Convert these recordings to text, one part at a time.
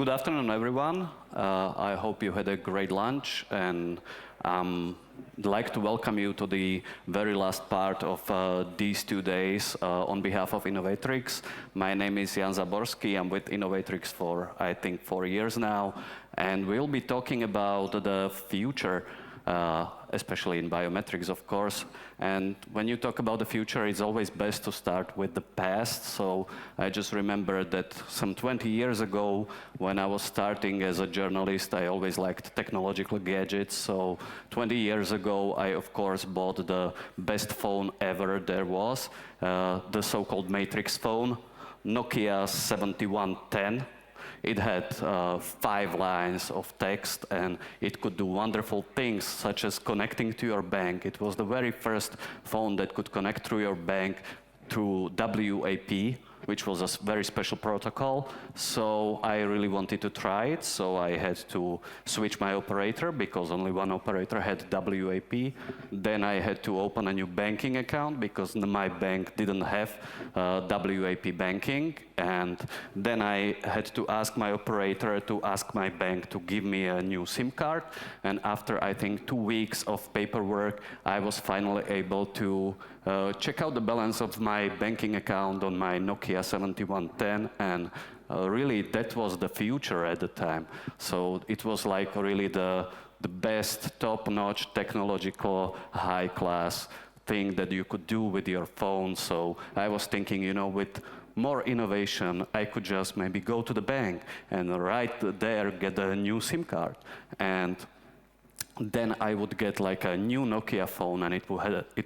Good afternoon, everyone. I hope you had a great lunch, and I'd like to welcome you to the very last part of these 2 days on behalf of Innovatrics. My name is Jan Zaborsky. I'm with Innovatrics for, I think, 4 years now, and we'll be talking about the future, especially in biometrics, of course. And when you talk about the future, it's always best to start with the past. So I just remember that some 20 years ago, when I was starting as a journalist, I always liked technological gadgets. So 20 years ago, I, of course, bought the best phone ever there was, the so-called Matrix phone, Nokia 7110. It had 5 lines of text, and it could do wonderful things, such as connecting to your bank. It was the very first phone that could connect through your bank through WAP, which was a very special protocol. So I really wanted to try it, so I had to switch my operator, because only one operator had WAP. Then I had to open a new banking account, because my bank didn't have WAP banking. And then I had to ask my operator to ask my bank to give me a new SIM card. And after, I think, 2 weeks of paperwork, I was finally able to check out the balance of my banking account on my Nokia 7110, and really that was the future at the time. So it was like really the best top-notch technological high-class thing that you could do with your phone. So I was thinking, you know, with more innovation, I could just maybe go to the bank and right there get a new SIM card. And then I would get like a new Nokia phone, and it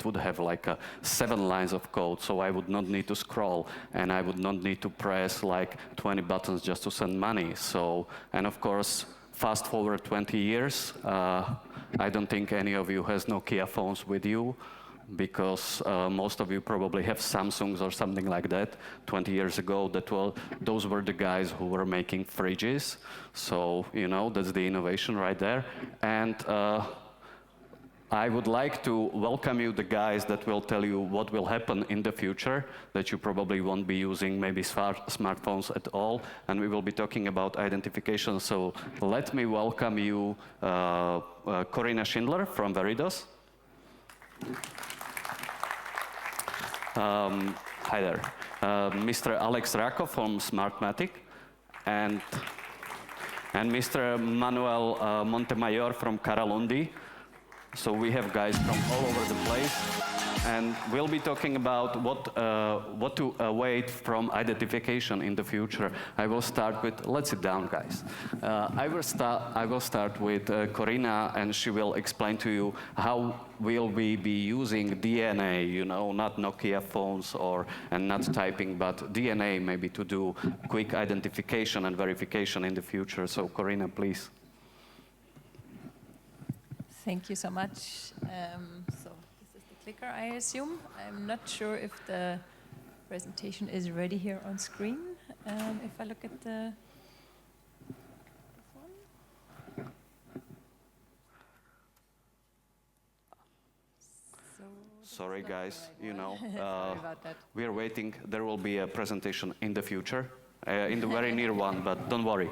would have like 7 lines of code, so I would not need to scroll, and I would not need to press like 20 buttons just to send money. So, and of course, fast forward 20 years, I don't think any of you has Nokia phones with you, because most of you probably have Samsungs or something like that. 20 years ago, those were the guys who were making fridges. So, you know, that's the innovation right there. And I would like to welcome you, the guys that will tell you what will happen in the future, that you probably won't be using maybe smartphones at all. And we will be talking about identification. So let me welcome you, Corinna Schindler from Veridos. Hi there. Mr. Alex Rakov from Smartmatic, and Mr. Manuel Montemayor from Karalundi. So we have guys from all over the place, and we'll be talking about what to await from identification in the future. I will start with, let's sit down, guys. I will start with Corinna, and she will explain to you how will we be using DNA, you know, not Nokia phones and not typing, but DNA maybe to do quick identification and verification in the future. So Corinna, please. Thank you so much. So this is the clicker, I assume. I'm not sure if the presentation is ready here on screen. If I look at this one. Sorry, guys. You know, sorry about that. We are waiting. There will be a presentation in the future, in the very near one, but don't worry.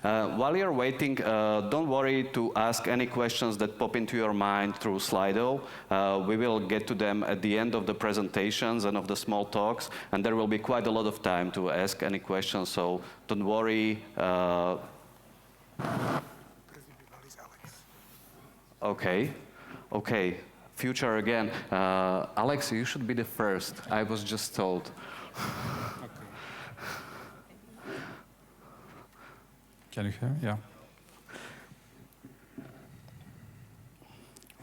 While you're waiting, don't worry to ask any questions that pop into your mind through Slido. We will get to them at the end of the presentations and of the small talks, and there will be quite a lot of time to ask any questions, so don't worry. Okay. Future again. Alex, you should be the first. I was just told. Can you hear? Yeah.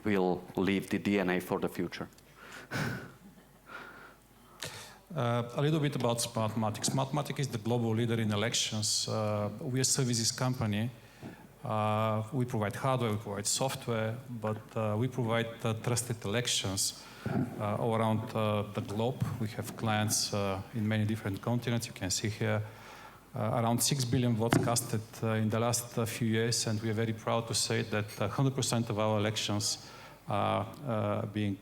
We'll leave the DNA for the future. A little bit about Smartmatic. Smartmatic is the global leader in elections. We are a services company. We provide hardware, we provide software, but we provide trusted elections all around the globe. We have clients in many different continents. You can see here around 6 billion votes casted in the last few years, and we are very proud to say that 100% of our elections are being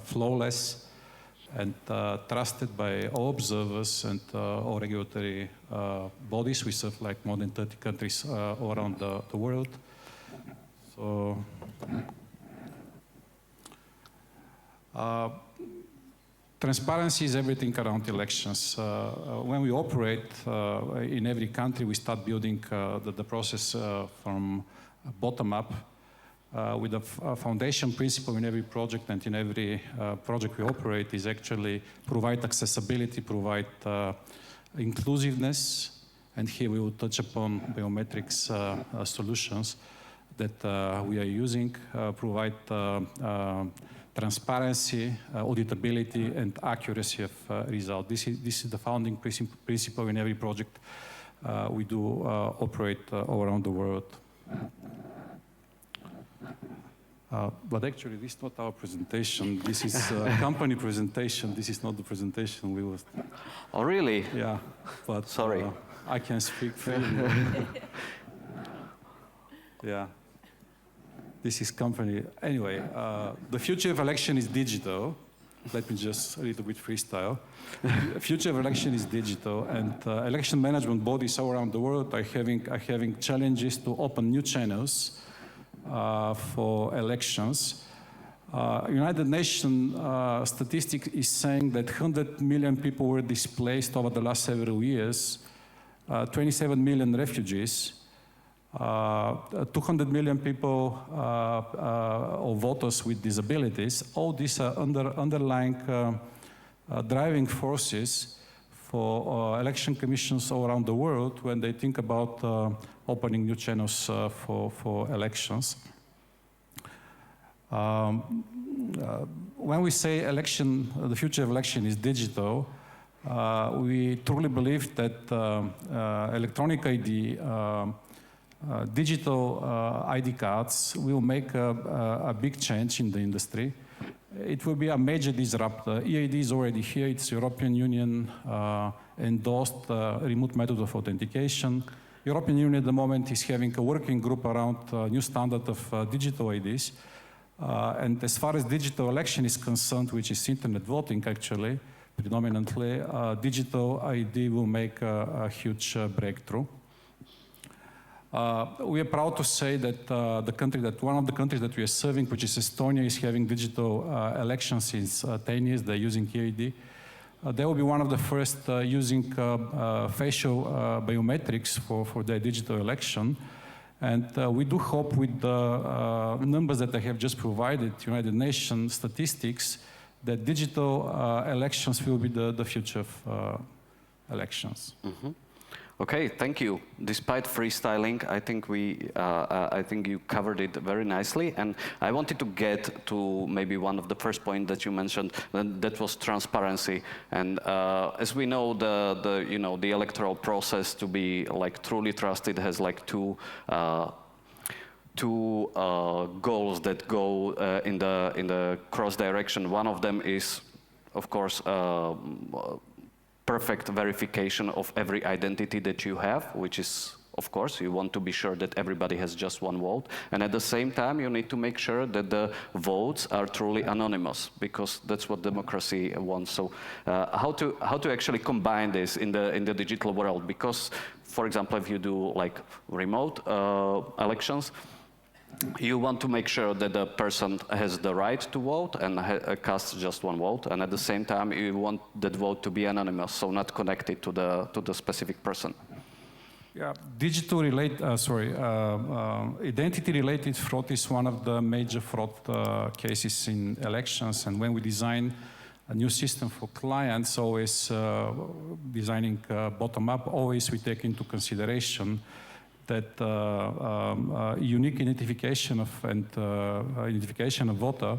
flawless. and trusted by all observers and all regulatory bodies. We serve like more than 30 countries all around the world. So, transparency is everything around elections. When we operate in every country, we start building the process from bottom up with a foundation principle in every project and in every project we operate is actually provide accessibility, provide inclusiveness, and here we will touch upon biometrics solutions that we are using, provide transparency, auditability, and accuracy of result. This is the founding principle in every project we do operate all around the world. But actually, this is not our presentation. This is a company presentation. This is not the presentation we will. Oh, really? Yeah, but sorry, I can speak freely. Yeah. This is company. Anyway, the future of election is digital. Let me just a little bit freestyle. Future of election is digital, and election management bodies all around the world are having challenges to open new channels for elections. United Nations statistics is saying that 100 million people were displaced over the last several years, 27 million refugees, 200 million people or voters with disabilities. All these are underlying driving forces for election commissions all around the world when they think about opening new channels for elections. When we say election, the future of election is digital, we truly believe that electronic ID, digital ID cards will make a big change in the industry. It will be a major disruptor. EID is already here. It's European Union endorsed remote method of authentication. European Union at the moment is having a working group around a new standard of digital IDs. And as far as digital election is concerned, which is internet voting actually, predominantly, digital ID will make a huge breakthrough. We are proud to say that one of the countries that we are serving, which is Estonia, is having digital elections since 10 years. They're using EID. They will be one of the first using facial biometrics for their digital election. And we do hope with the numbers that I have just provided, United Nations statistics, that digital elections will be the future of elections. Mm-hmm. Okay, thank you. Despite freestyling, I think you covered it very nicely, and I wanted to get to maybe one of the first points that you mentioned, and that was transparency. And as we know, the electoral process to be like truly trusted has like two goals that go in the cross direction. One of them is, of course, perfect verification of every identity that you have, which is, of course, you want to be sure that everybody has just one vote. And at the same time, you need to make sure that the votes are truly anonymous, because that's what democracy wants. So how to actually combine this in the digital world? Because, for example, if you do like remote elections, you want to make sure that the person has the right to vote and casts just one vote, and at the same time you want that vote to be anonymous, so not connected to the specific person. Yeah, identity-related fraud is one of the major fraud cases in elections, and when we design a new system for clients, always designing bottom-up, always we take into consideration that unique identification of voter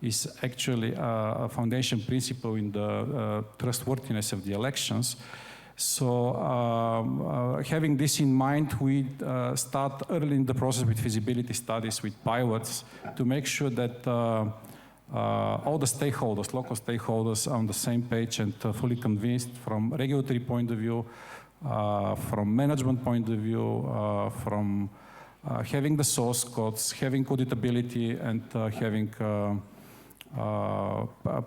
is actually a foundation principle in the trustworthiness of the elections. So having this in mind, we start early in the process with feasibility studies, with pilots, to make sure that all the stakeholders, local stakeholders, are on the same page and fully convinced from regulatory point of view, from management point of view, from having the source codes, having auditability, and having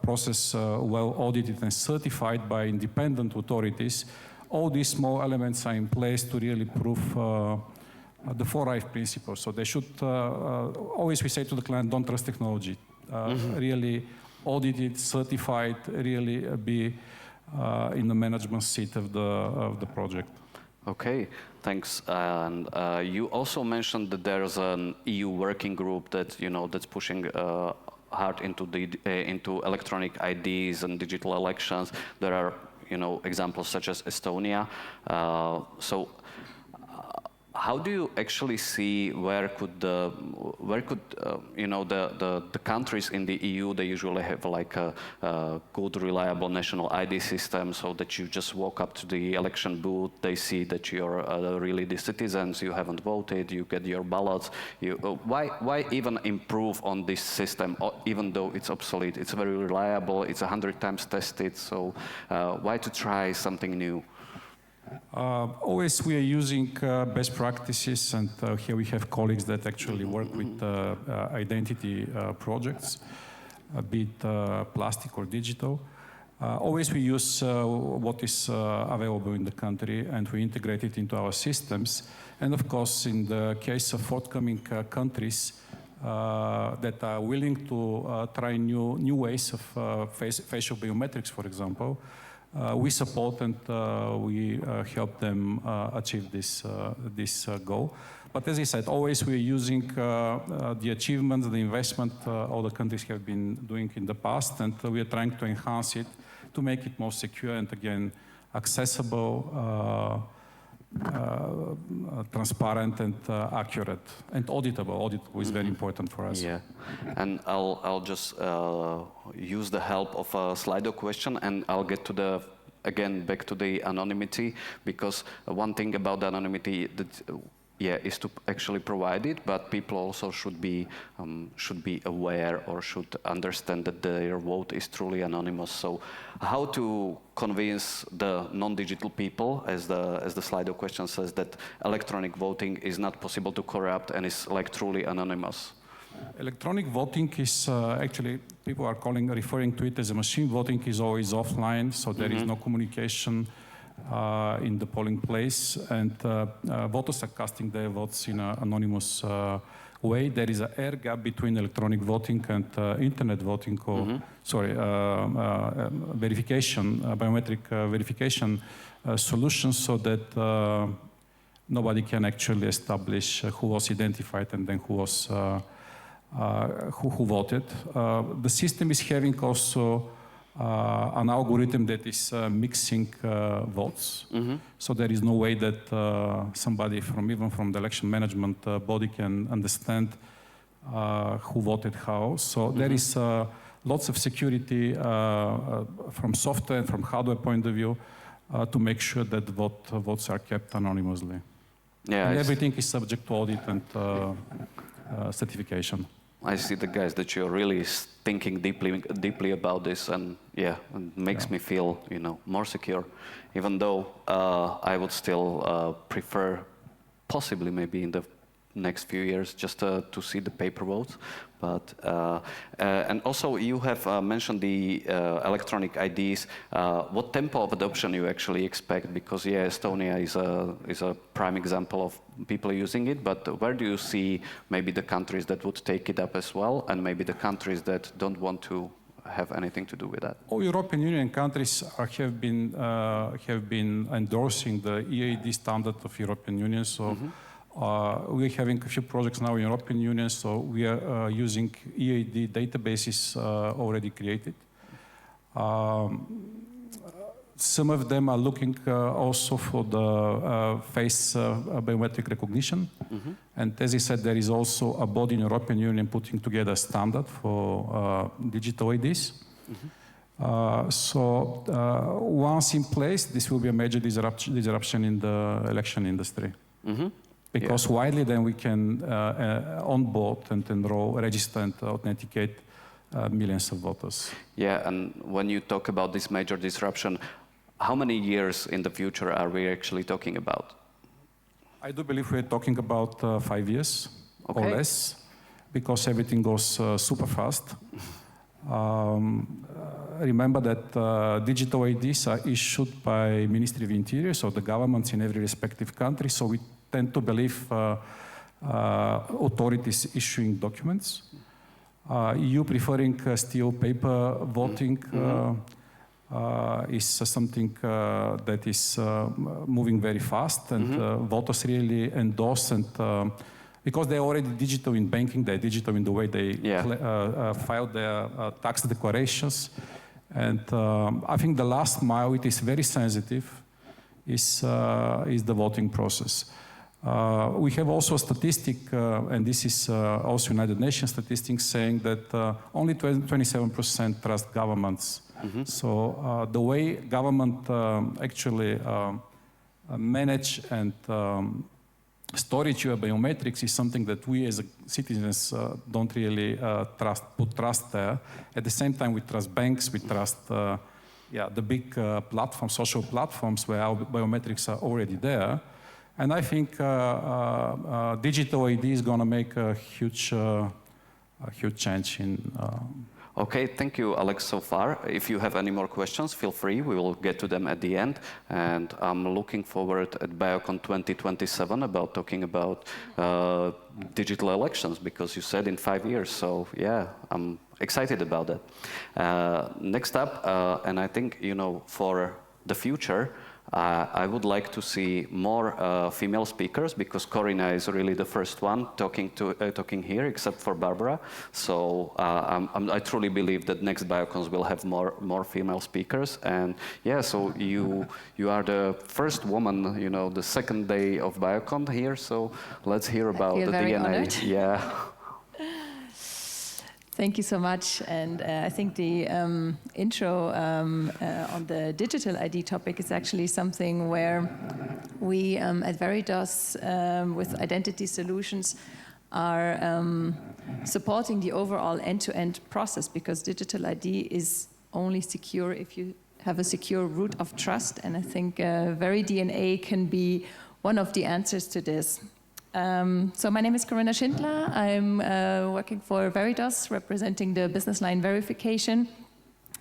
process well audited and certified by independent authorities, all these small elements are in place to really prove the 4i principles. So they should, always we say to the client, don't trust technology. Really audited, certified, really be in the management seat of the project. Okay, thanks. And you also mentioned that there's an EU working group that that's pushing hard into electronic IDs and digital elections. There are examples such as Estonia. So how do you actually see where could the countries in the EU, they usually have like a good, reliable national ID system, so that you just walk up to the election booth, they see that you're really the citizens, you haven't voted, you get your ballots. Why even improve on this system, even though it's obsolete? It's very reliable, it's 100 times tested, so why to try something new? Always we are using best practices, and here we have colleagues that actually work with identity projects, be it plastic or digital. Always we use what is available in the country, and we integrate it into our systems. And of course, in the case of forthcoming countries that are willing to try new ways of facial biometrics, for example, we support and we help them achieve this goal. But as I said, always we're using the achievements, the investment all the countries have been doing in the past, and we are trying to enhance it to make it more secure and, again, accessible, transparent and accurate and auditable. Auditable is very important for us. Yeah, and I'll just use the help of a Slido question, and I'll get to back to the anonymity, because one thing about the anonymity that is to actually provide it, but people also should be aware or should understand that their vote is truly anonymous. So how to convince the non-digital people, as the Slido question says, that electronic voting is not possible to corrupt and is like truly anonymous? Electronic voting is actually, people are referring to it as a machine voting, is always offline, so there is no communication in the polling place, and voters are casting their votes in an anonymous way. There is an air gap between electronic voting and internet voting, or verification, biometric verification solutions, so that nobody can actually establish who was identified and then who was who voted. The system is having also an algorithm that is mixing votes. So there is no way that somebody even from the election management body can understand who voted how. So there is lots of security from software and from hardware point of view to make sure that votes are kept anonymously. Yeah, and everything is subject to audit and certification. I see the guys that you're really thinking deeply about this, and it makes me feel more secure, even though I would still prefer, possibly maybe in the next few years, just to see the paper votes. But and also you have mentioned the electronic IDs. What tempo of adoption you actually expect? Because Estonia is a prime example of people using it. But where do you see maybe the countries that would take it up as well, and maybe the countries that don't want to have anything to do with that? All European Union countries have been endorsing the EAD standard of European Union. So. We're having a few projects now in European Union, so we are using EAD databases already created. Some of them are looking also for the face biometric recognition. And as I said, there is also a body in European Union putting together a standard for digital IDs. So once in place, this will be a major disruption in the election industry. Because widely then we can onboard and enroll, register and authenticate millions of voters. Yeah, and when you talk about this major disruption, how many years in the future are we actually talking about? I do believe we're talking about 5 years or less, because everything goes super fast. Remember that digital IDs are issued by Ministry of Interior, so the governments in every respective country, so we tend to believe authorities issuing documents. EU preferring still paper voting is something that is moving very fast, and voters really endorse, and because they're already digital in banking, they're digital in the way they file their tax declarations. And I think the last mile, it is very sensitive, is the voting process. We have also a statistic, and this is also United Nations statistics, saying that only 27% trust governments. So the way government actually manage and storage your biometrics is something that we as citizens don't really put trust there. At the same time, we trust banks, we trust the big platforms, social platforms where our biometrics are already there. And I think digital ID is going to make a huge change in... Okay, thank you, Alex, so far. If you have any more questions, feel free. We will get to them at the end. And I'm looking forward at BioCon 2027 about talking about digital elections, because you said in 5 years. So yeah, I'm excited about that. Next up, and I think, you know, for the future, I would like to see more female speakers, because Corinna is really the first one talking here, except for Barbara. So I truly believe that next BioCons will have more female speakers. And yeah, so you are the first woman, you know, the second day of BioCon here. So let's hear about the DNA. Honored. Yeah. Thank you so much, and I think the intro on the digital ID topic is actually something where we at Veridos with identity solutions are supporting the overall end-to-end process, because digital ID is only secure if you have a secure root of trust, and I think VeriDNA can be one of the answers to this. So my name is Corinna Schindler. I'm working for Veridos, representing the business line verification.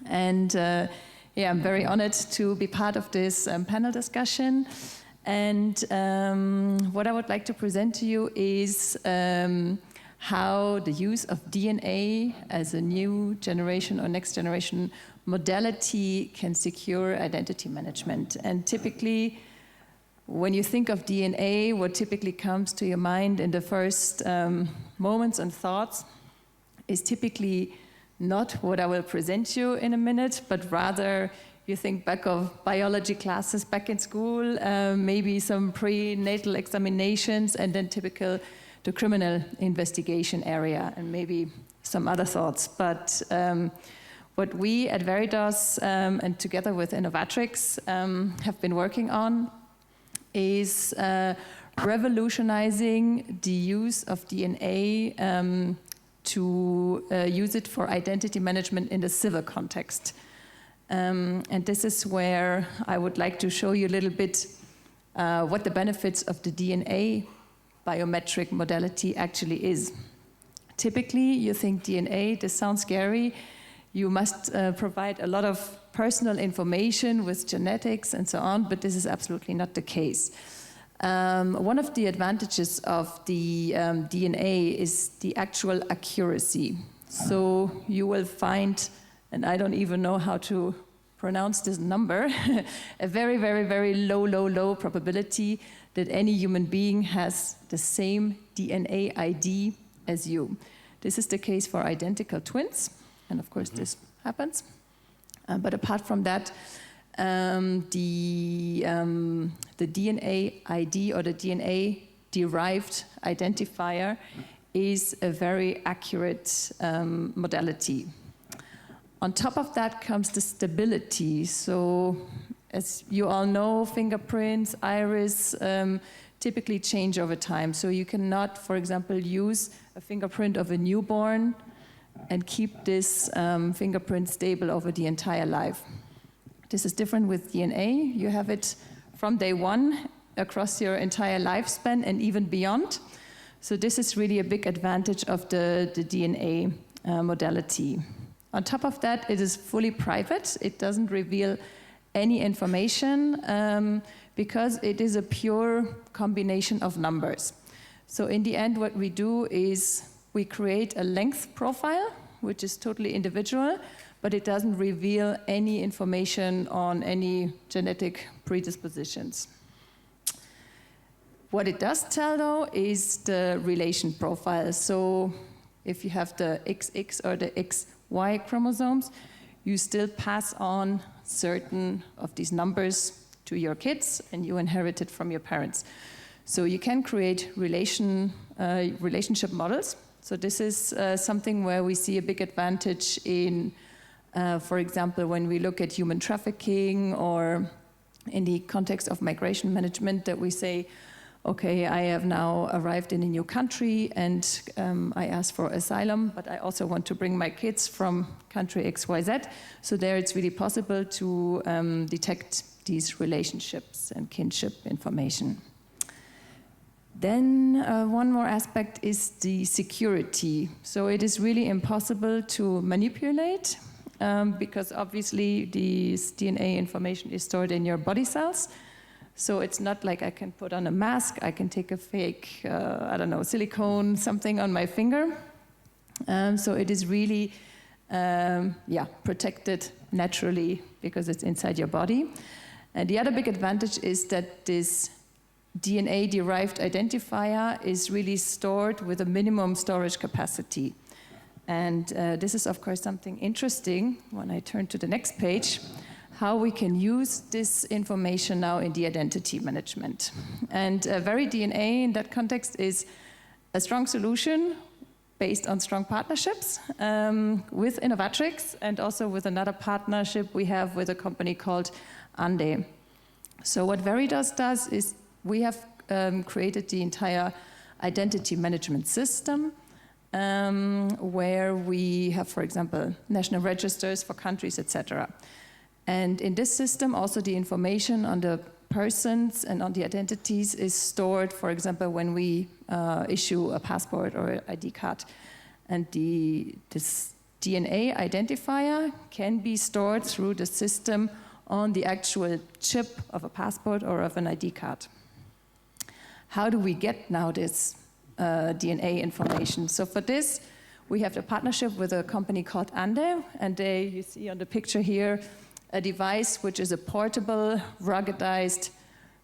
And yeah, I'm very honored to be part of this panel discussion. And what I would like to present to you is how the use of DNA as a new generation or next generation modality can secure identity management. And typically, when you think of DNA, what typically comes to your mind in the first moments and thoughts is typically not what I will present you in a minute, but rather you think back of biology classes back in school, maybe some prenatal examinations, and then typical the criminal investigation area, and maybe some other thoughts. But what we at Veridos and together with Innovatrics have been working on is revolutionizing the use of DNA to use it for identity management in the civil context. And this is where I would like to show you a little bit what the benefits of the DNA biometric modality actually is. Typically, you think DNA, this sounds scary. You must provide a lot of personal information with genetics and so on, but this is absolutely not the case. One of the advantages of the DNA is the actual accuracy. So you will find, and I don't even know how to pronounce this number, a very, very, very low probability that any human being has the same DNA ID as you. This is the case for identical twins, and of course this happens. But apart from that, the DNA ID or the DNA-derived identifier is a very accurate modality. On top of that comes the stability. So, as you all know, fingerprints, iris typically change over time. So you cannot, for example, use a fingerprint of a newborn and keep this fingerprint stable over the entire life. This is different with DNA. You have it from day one across your entire lifespan and even beyond. So this is really a big advantage of the DNA modality. On top of that, it is fully private. It doesn't reveal any information because it is a pure combination of numbers. So in the end, what we do is we create a length profile, which is totally individual, but it doesn't reveal any information on any genetic predispositions. What it does tell, though, is the relation profile. So if you have the XX or the XY chromosomes, you still pass on certain of these numbers to your kids, and you inherit it from your parents. So you can create relationship models. So this is something where we see a big advantage in, for example, when we look at human trafficking or in the context of migration management, that we say, okay, I have now arrived in a new country and I ask for asylum, but I also want to bring my kids from country XYZ. So there it's really possible to detect these relationships and kinship information. Then one more aspect is the security. So it is really impossible to manipulate because obviously this DNA information is stored in your body cells. So it's not like I can put on a mask, I can take a fake, I don't know, silicone, something on my finger. So it is really, protected naturally because it's inside your body. And the other big advantage is that this DNA-derived identifier is really stored with a minimum storage capacity. And this is, of course, something interesting when I turn to the next page, how we can use this information now in the identity management. And VeriDNA in that context is a strong solution based on strong partnerships with Innovatrics and also with another partnership we have with a company called Ande. So what Veridos does is we have created the entire identity management system where we have, for example, national registers for countries, etc. And in this system, also the information on the persons and on the identities is stored, for example, when we issue a passport or an ID card. And this DNA identifier can be stored through the system on the actual chip of a passport or of an ID card. How do we get now this DNA information? So for this, we have a partnership with a company called Ande, and you see on the picture here a device which is a portable, ruggedized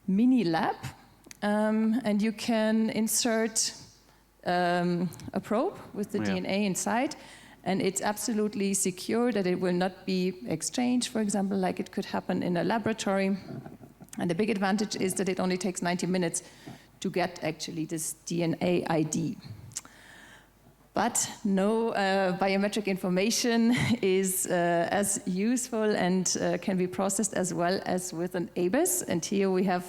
mini lab, and you can insert a probe with the DNA inside, and it's absolutely secure that it will not be exchanged, for example, like it could happen in a laboratory. And the big advantage is that it only takes 90 minutes to get actually this DNA ID. But no biometric information is as useful and can be processed as well as with an ABIS. And here we have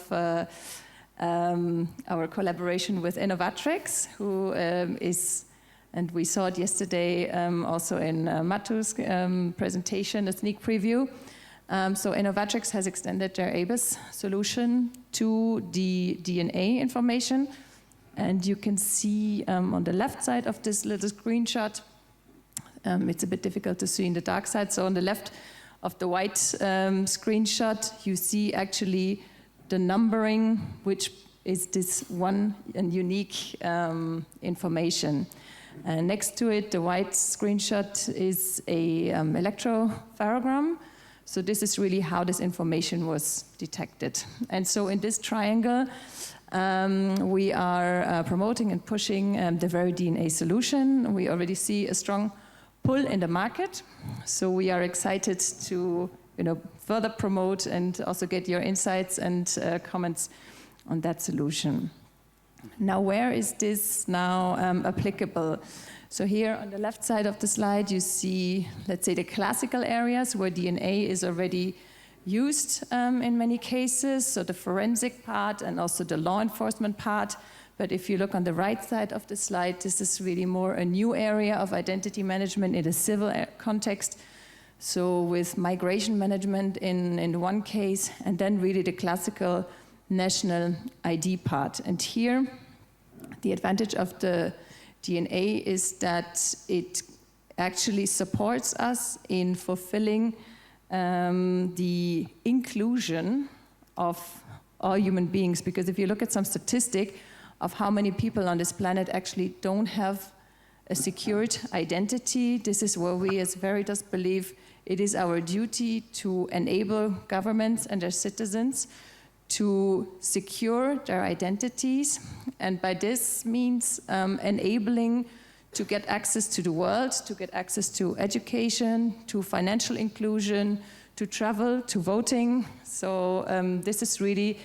our collaboration with Innovatrics, who is, and we saw it yesterday also in Matu's presentation, a sneak preview. So Innovatrics has extended their ABIS solution to the DNA information. And you can see on the left side of this little screenshot, it's a bit difficult to see in the dark side. So on the left of the white screenshot, you see actually the numbering, which is this one and unique information. And next to it, the white screenshot is a electropharogram. So this is really how this information was detected. And so in this triangle, we are promoting and pushing the VeriDNA solution. We already see a strong pull in the market. So we are excited to further promote and also get your insights and comments on that solution. Now, where is this now applicable? So here on the left side of the slide, you see, let's say, the classical areas where DNA is already used in many cases, so the forensic part and also the law enforcement part. But if you look on the right side of the slide, this is really more a new area of identity management in a civil context. So with migration management in one case, and then really the classical national ID part. And here, the advantage of the DNA is that it actually supports us in fulfilling the inclusion of all human beings. Because if you look at some statistic of how many people on this planet actually don't have a secured identity, this is where we as Veridos believe it is our duty to enable governments and their citizens to secure their identities, and by this means enabling to get access to the world, to get access to education, to financial inclusion, to travel, to voting. So this is really,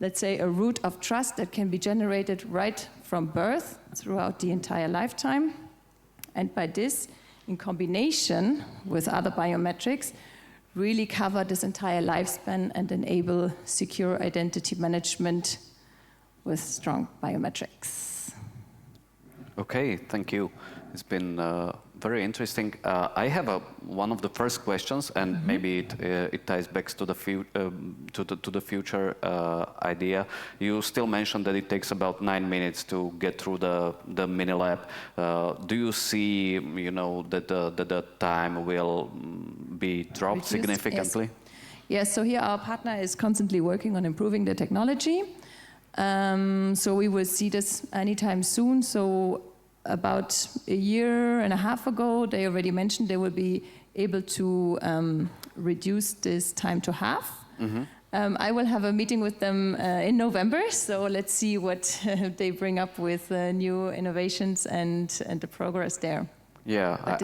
let's say, a root of trust that can be generated right from birth throughout the entire lifetime. And by this, in combination with other biometrics, really cover this entire lifespan and enable secure identity management with strong biometrics. Okay, thank you. It's been very interesting. I have one of the first questions, and maybe it ties back to the future idea. You still mentioned that it takes about 9 minutes to get through the mini lab. Do you see, that the time will be dropped Reduced, significantly? Yes, so here our partner is constantly working on improving the technology. So we will see this anytime soon. So about a year and a half ago, they already mentioned they will be able to reduce this time to half. I will have a meeting with them in November, so let's see what they bring up with new innovations and the progress there. Yeah,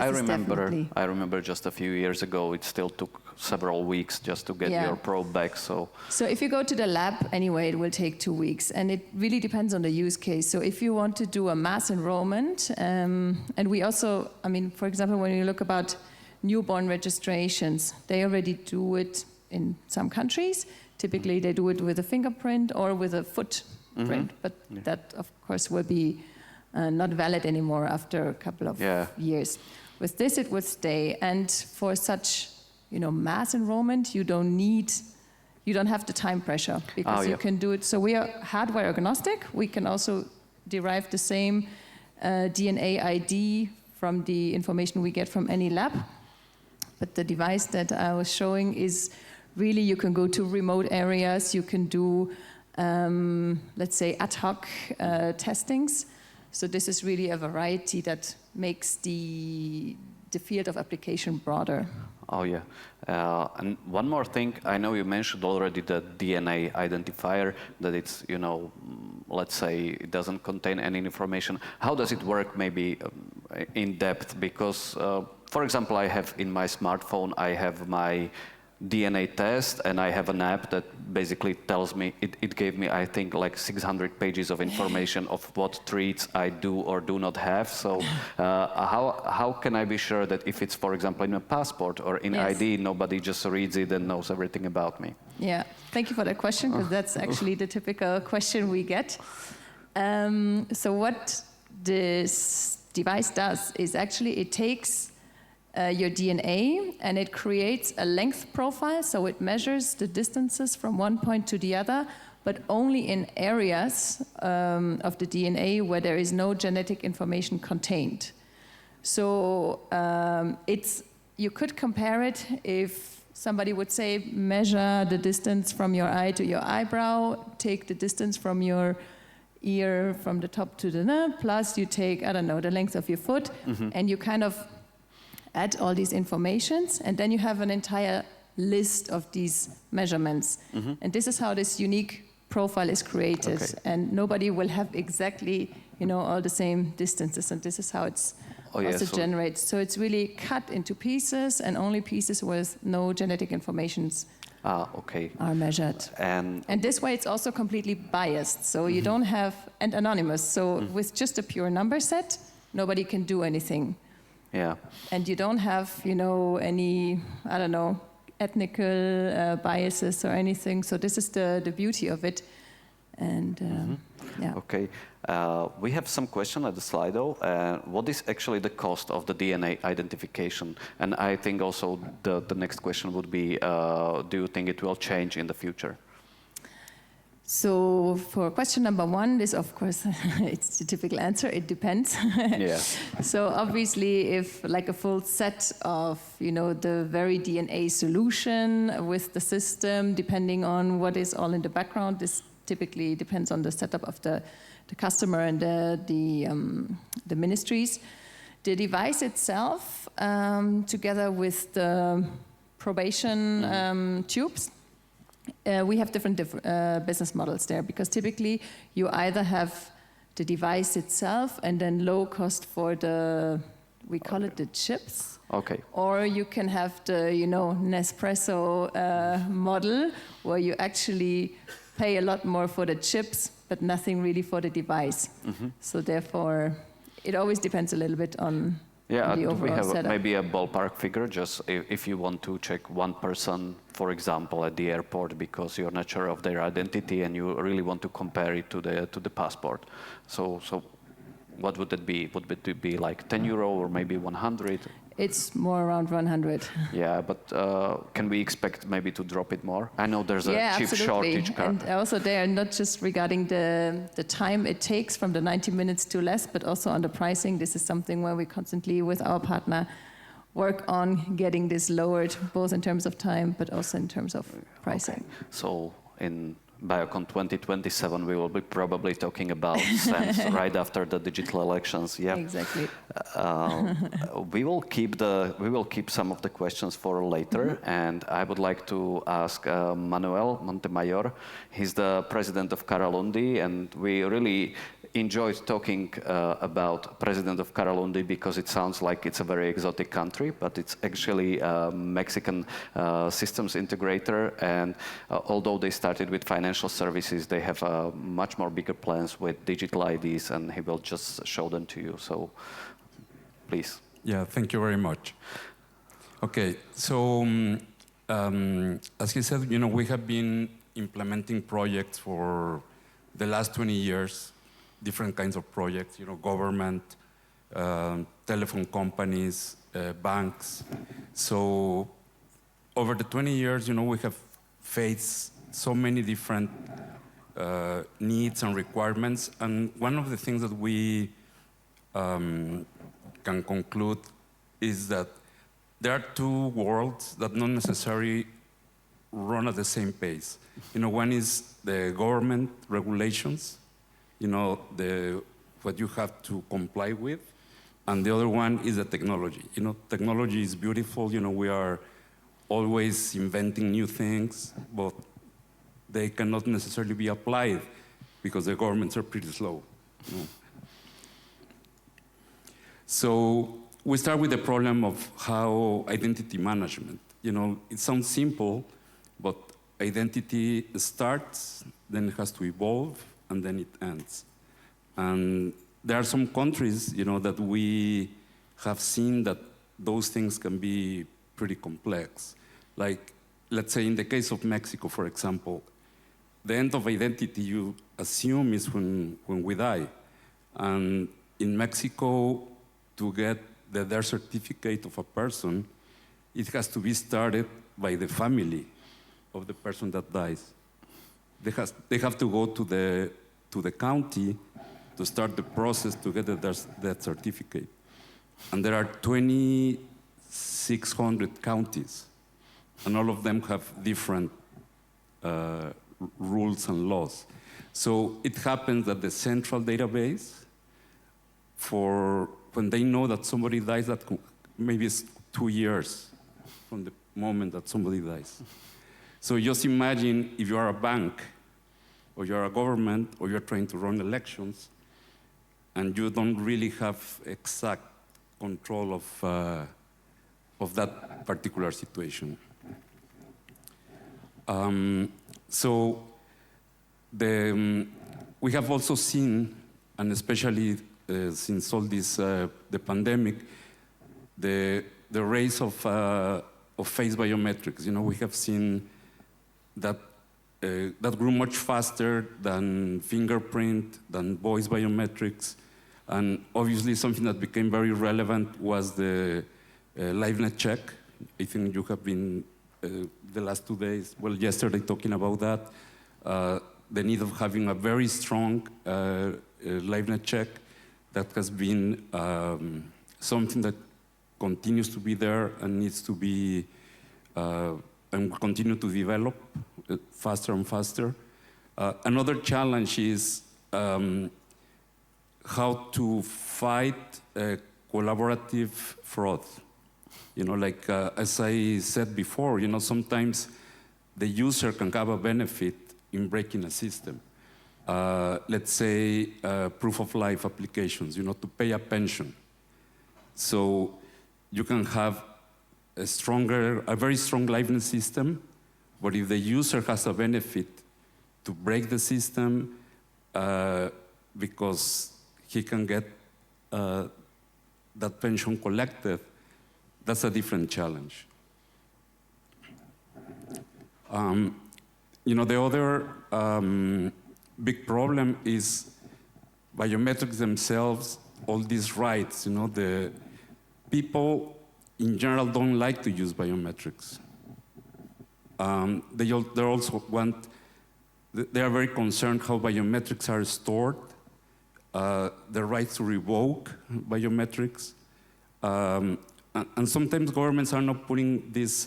I remember just a few years ago, it still took several weeks just to get your probe back. So if you go to the lab, anyway, it will take 2 weeks, and it really depends on the use case. So if you want to do a mass enrollment, and we also, for example, when you look about newborn registrations, they already do it in some countries. Typically, they do it with a fingerprint or with a footprint, but that, of course, will be not valid anymore after a couple of years. With this, it would stay, and for such mass enrollment, you don't have the time pressure because you can do it. So we are hardware agnostic. We can also derive the same DNA ID from the information we get from any lab. But the device that I was showing is really, you can go to remote areas, you can do, let's say, ad hoc testings. So this is really a variety that makes the field of application broader. Oh, yeah. And one more thing, I know you mentioned already the DNA identifier, that it's, let's say it doesn't contain any information. How does it work maybe in depth? Because, for example, I have in my smartphone, I have my DNA test, and I have an app that basically tells me, it gave me, I think, like 600 pages of information of what traits I do or do not have. So how can I be sure that if it's, for example, in a passport or in ID, nobody just reads it and knows everything about me? Yeah, thank you for that question, because that's actually the typical question we get. So what this device does is actually it takes your DNA, and it creates a length profile, so it measures the distances from one point to the other, but only in areas of the DNA where there is no genetic information contained. So you could compare it if somebody would say, measure the distance from your eye to your eyebrow, take the distance from your ear from the top to the nail, plus you take, I don't know, the length of your foot, and you kind of add all these informations, and then you have an entire list of these measurements. And this is how this unique profile is created. And nobody will have exactly, all the same distances, and this is how it's also generated. So it's really cut into pieces, and only pieces with no genetic informations are measured. And this way it's also completely biased, so you don't have, and anonymous. So with just a pure number set, nobody can do anything. Yeah. And you don't have, any, I don't know, ethnical biases or anything. So this is the beauty of it. And Okay. We have some question at the Slido. What is actually the cost of the DNA identification? And I think also the next question would be, do you think it will change in the future? So for question number one, this of course, it's the typical answer, it depends. Yeah. So obviously if like a full set of, the very DNA solution with the system, depending on what is all in the background, this typically depends on the setup of the customer and the ministries. The device itself, together with the probation tubes, we have different business models there, because typically you either have the device itself and then low cost for we call it the chips. Okay. Or you can have the, Nespresso model, where you actually pay a lot more for the chips, but nothing really for the device. Mm-hmm. So therefore, it always depends a little bit on the overall we have setup. maybe a ballpark figure, just if you want to check one person, for example, at the airport, because you're not sure of their identity and you really want to compare it to the passport. So what would it be? Would it be like 10 euro or maybe 100? It's more around 100. Yeah, but can we expect maybe to drop it more? I know there's a chip absolutely. shortage. And also they are not just regarding the time it takes from the 90 minutes to less, but also on the pricing. This is something where we constantly, with our partner, work on getting this lowered, both in terms of time, but also in terms of pricing. Okay. So in BioCon 2027, we will be probably talking about cents right after the digital elections. Yeah, exactly. We will keep some of the questions for later, and I would like to ask Manuel Montemayor. He's the president of Karalundi, and we really enjoyed talking about president of Karalundi because it sounds like it's a very exotic country, but it's actually a Mexican systems integrator. And although they started with financial services, they have much more bigger plans with digital IDs, and he will just show them to you. So please. Yeah, thank you very much. Okay, so as he said, we have been implementing projects for the last 20 years. Different kinds of projects, government, telephone companies, banks. So over the 20 years, we have faced so many different needs and requirements. And one of the things that we can conclude is that there are two worlds that not necessarily run at the same pace. One is the government regulations, what you have to comply with, and the other one is the technology. Technology is beautiful. We are always inventing new things, but they cannot necessarily be applied because the governments are pretty slow. So we start with the problem of how identity management. It sounds simple, but identity starts, then it has to evolve, and then it ends. And there are some countries, that we have seen that those things can be pretty complex. Like, let's say in the case of Mexico, for example, the end of identity you assume is when we die. And in Mexico, to get the death certificate of a person, it has to be started by the family of the person that dies. They have to go to the county to start the process to get the death certificate. And there are 2,600 counties, and all of them have different rules and laws. So it happens that the central database, for when they know that somebody dies, that maybe it's 2 years from the moment that somebody dies. So just imagine if you are a bank, or you're a government, or you're trying to run elections, and you don't really have exact control of that particular situation. So we have also seen, and especially since all this, the pandemic, the rise of face biometrics. We have seen that that grew much faster than fingerprint, than voice biometrics. And obviously something that became very relevant was the LiveNet check. I think you have been the last 2 days, yesterday talking about that. the need of having a very strong liveness check. That has been something that continues to be there and needs to be and continue to develop faster and faster. Another challenge is how to fight collaborative fraud. You know, like as I said before, you know, sometimes the user can have a benefit in breaking a system. Let's say proof of life applications, you know, to pay a pension. So you can have a very strong liveness system, but if the user has a benefit to break the system because he can get that pension collected, that's a different challenge. You know, the other big problem is biometrics themselves, all these rights. You know, the people in general don't like to use biometrics. They also they are very concerned how biometrics are stored, the right to revoke biometrics. And sometimes governments are not putting these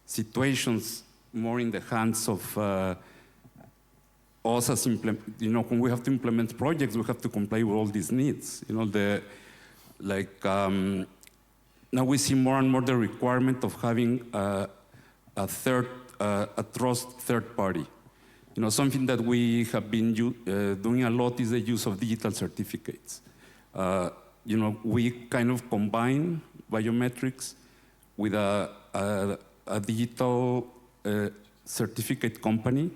situations more in the hands of us as you know, when we have to implement projects, we have to comply with all these needs. You know, now we see more and more the requirement of having a trust third party. You know, something that we have been doing a lot is the use of digital certificates. You know, we kind of combine biometrics with a digital certificate company.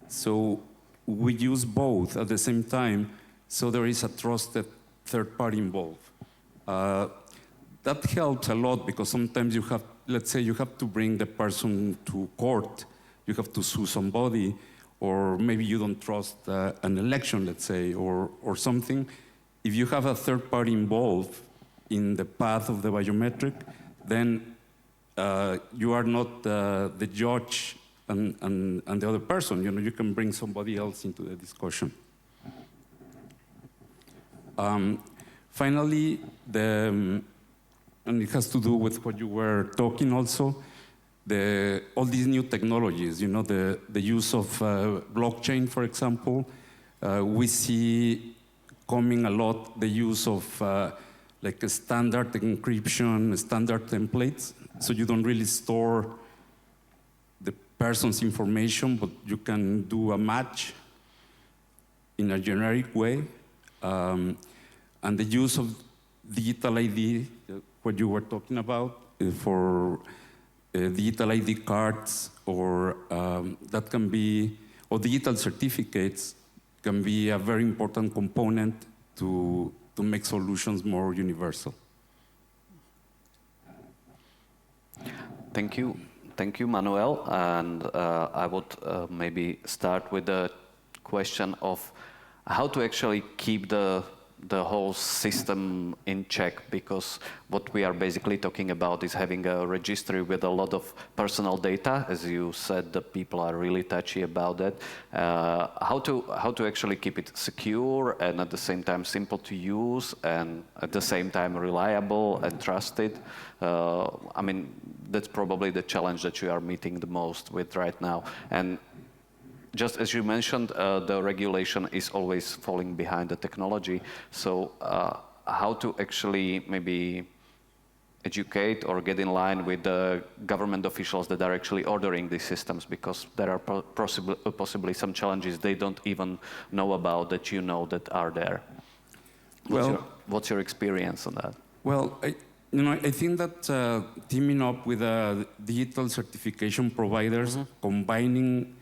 So we use both at the same time, so there is a trusted third party involved. That helps a lot because sometimes you have, let's say you have to bring the person to court, you have to sue somebody, or maybe you don't trust an election, let's say, or something. If you have a third party involved in the path of the biometric, then you are not the judge and the other person. You know, you can bring somebody else into the discussion. Finally, and it has to do with what you were talking also, all these new technologies, you know, the use of blockchain, for example. We see coming a lot the use of like a standard encryption, standard templates, so you don't really store the person's information, but you can do a match in a generic way. And the use of digital ID, what you were talking about, for digital ID cards, or that can be, or digital certificates can be a very important component to make solutions more universal. Thank you. Thank you, Manuel. And I would maybe start with the question of how to actually keep the whole system in check, because what we are basically talking about is having a registry with a lot of personal data. As you said, the people are really touchy about that. How to actually keep it secure and at the same time simple to use and at the same time reliable and trusted. I mean, that's probably the challenge that you are meeting the most with right now. And just as you mentioned, the regulation is always falling behind the technology. So how to actually maybe educate or get in line with the government officials that are actually ordering these systems, because there are possibly some challenges they don't even know about that you know that are there. What's your experience on that? Well, I think that teaming up with digital certification providers, combining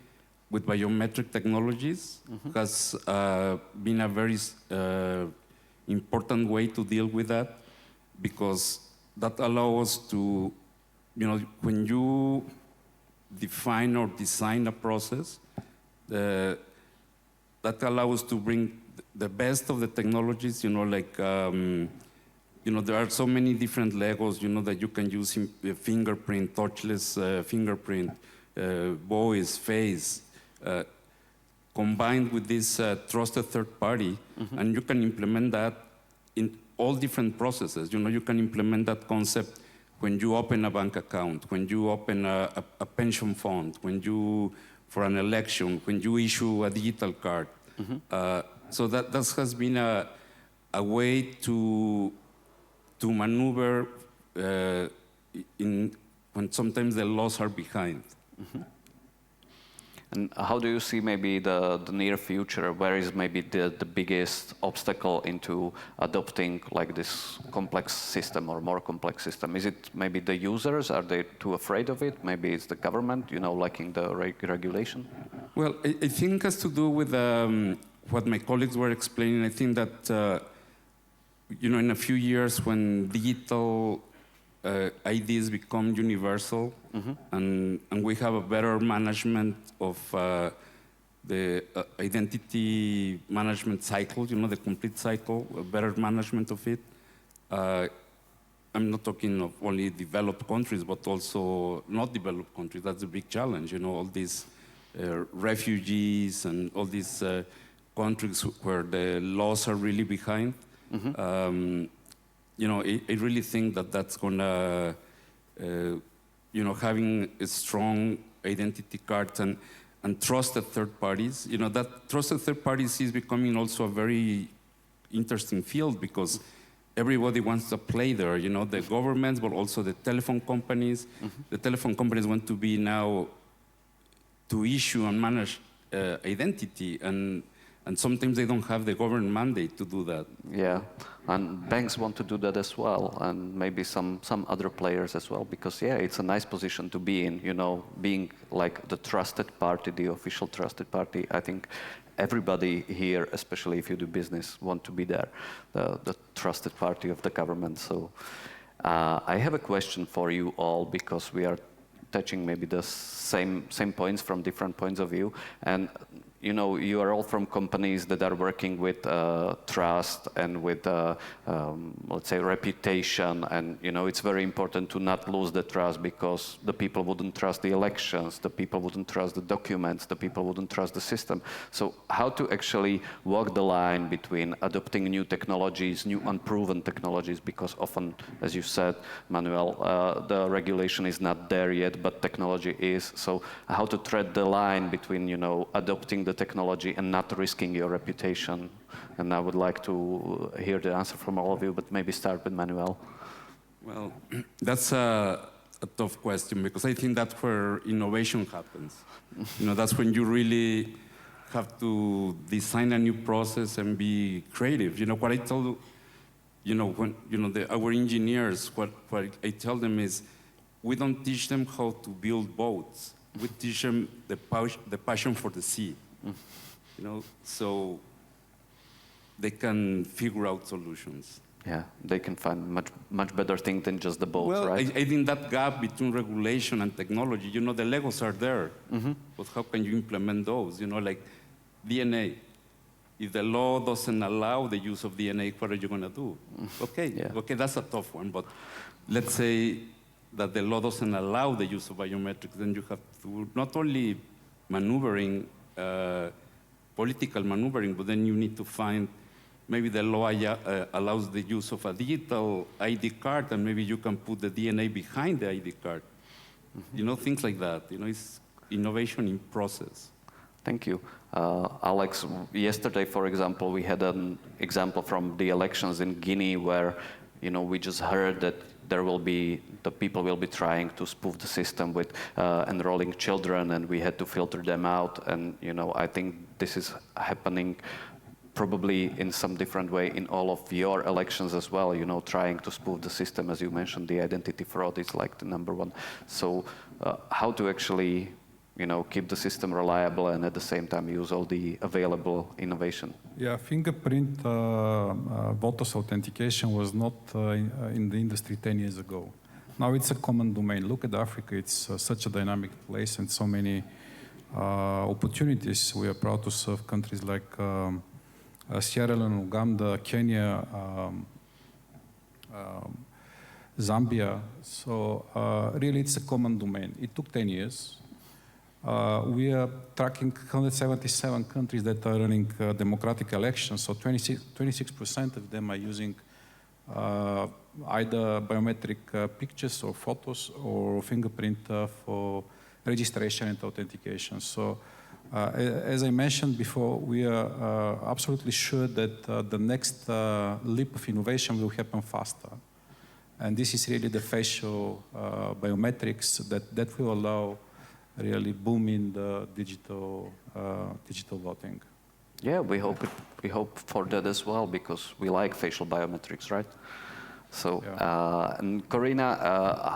with biometric technologies has been a very important way to deal with that, because that allows us to, when you define or design a process, that allows us to bring the best of the technologies, there are so many different Legos, that you can use fingerprint, touchless fingerprint, voice, face. combined with this trusted third party, and you can implement that in all different processes. You can implement that concept when you open a bank account, when you open a pension fund, when you, for an election, when you issue a digital card. So that has been a way to maneuver when sometimes the laws are behind. And how do you see maybe the near future? Where is maybe the biggest obstacle into adopting like this complex system or more complex system? Is it maybe the users? Are they too afraid of it? Maybe it's the government, lacking the regulation? Well, I think it has to do with what my colleagues were explaining. I think that, in a few years when digital IDs become universal, and we have a better management of the identity management cycle, the complete cycle, a better management of it. I'm not talking of only developed countries, but also not developed countries. That's a big challenge, all these refugees and all these countries where the laws are really behind. I really think that that's going to, having a strong identity cards and trusted third parties, that trusted third parties is becoming also a very interesting field because everybody wants to play there, the governments, but also the telephone companies. The telephone companies want to be now to issue and manage identity, and sometimes they don't have the government mandate to do that. Yeah, and banks want to do that as well, and maybe some other players as well, because it's a nice position to be in, being like the trusted party, the official trusted party. I think everybody here, especially if you do business, want to be there, the trusted party of the government. So I have a question for you all, because we are touching maybe the same points from different points of view, and you are all from companies that are working with trust and with, let's say, reputation. And, it's very important to not lose the trust, because the people wouldn't trust the elections, the people wouldn't trust the documents, the people wouldn't trust the system. So how to actually walk the line between adopting new technologies, new unproven technologies, because often, as you said, Manuel, the regulation is not there yet, but technology is. So how to tread the line between, adopting the technology and not risking your reputation? And I would like to hear the answer from all of you, but maybe start with Manuel. Well, that's a tough question, because I think that's where innovation happens. That's when you really have to design a new process and be creative. What I tell when our engineers, what I tell them is, we don't teach them how to build boats. We teach them the passion for the sea. So they can figure out solutions. Yeah, they can find much better thing than just the boat, well, right? I think that gap between regulation and technology, the Legos are there, but how can you implement those? Like DNA. If the law doesn't allow the use of DNA, what are you going to do? Okay, that's a tough one, but let's say that the law doesn't allow the use of biometrics, then you have to not only maneuvering, political maneuvering, but then you need to find, maybe the law allows the use of a digital ID card, and maybe you can put the DNA behind the ID card. Things like that. It's innovation in process. Thank you. Alex, yesterday, for example, we had an example from the elections in Guinea where, we just heard that the people will be trying to spoof the system with enrolling children, and we had to filter them out. And, I think this is happening probably in some different way in all of your elections as well, trying to spoof the system. As you mentioned, the identity fraud is like the number one. So how to actually, keep the system reliable and at the same time use all the available innovation? Yeah, fingerprint voter's authentication was not in the industry 10 years ago. Now it's a common domain. Look at Africa, it's such a dynamic place and so many opportunities. We are proud to serve countries like Sierra Leone, Uganda, Kenya, Zambia. So really it's a common domain. It took 10 years. We are tracking 177 countries that are running democratic elections, so 26% of them are using either biometric pictures or photos or fingerprint for registration and authentication. So, as I mentioned before, we are absolutely sure that the next leap of innovation will happen faster. And this is really the facial biometrics that will allow really booming the digital voting. Yeah, we hope for that as well, because we like facial biometrics, right? So, Yeah. and Corinna,